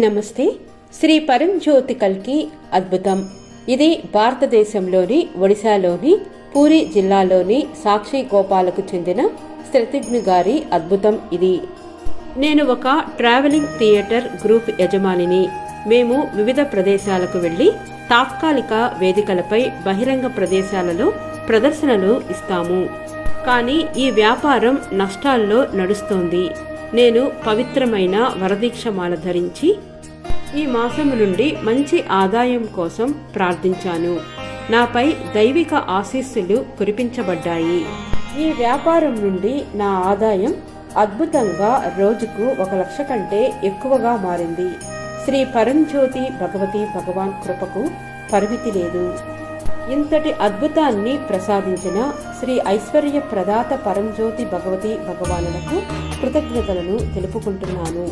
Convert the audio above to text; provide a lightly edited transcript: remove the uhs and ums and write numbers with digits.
నమస్తే. శ్రీ పరంజ్యోతి కల్కి అద్భుతం. ఇది భారతదేశంలోని ఒడిశాలోని పూరి జిల్లాలోని సాక్షి గోపాలకు చెందిన శ్రతిఘ్ని గారి అద్భుతం. ఇది నేను ఒక ట్రావెలింగ్ థియేటర్ గ్రూప్ యజమానిని. మేము వివిధ ప్రదేశాలకు వెళ్లి తాత్కాలిక వేదికలపై బహిరంగ ప్రదేశాలలో ప్రదర్శనలు ఇస్తాము. కానీ ఈ వ్యాపారం నష్టాల్లో నడుస్తోంది. నేను పవిత్రమైన వరదీక్షమాల ధరించి ఈ మాసం నుండి మంచి ఆదాయం కోసం ప్రార్థించాను. నాపై దైవిక ఆశీస్సులు కురిపించబడ్డాయి. ఈ వ్యాపారం నుండి నా ఆదాయం అద్భుతంగా రోజుకు 1 లక్ష కంటే ఎక్కువగా మారింది. శ్రీ పరంజ్యోతి భగవతి భగవాన్ కృపకు పరిమితి లేదు. ఇంతటి అద్భుతాన్ని ప్రసాదించిన శ్రీ ఐశ్వర్య ప్రదాత పరంజ్యోతి భగవతి భగవానులకు కృతజ్ఞతలను తెలుపుకుంటున్నాను.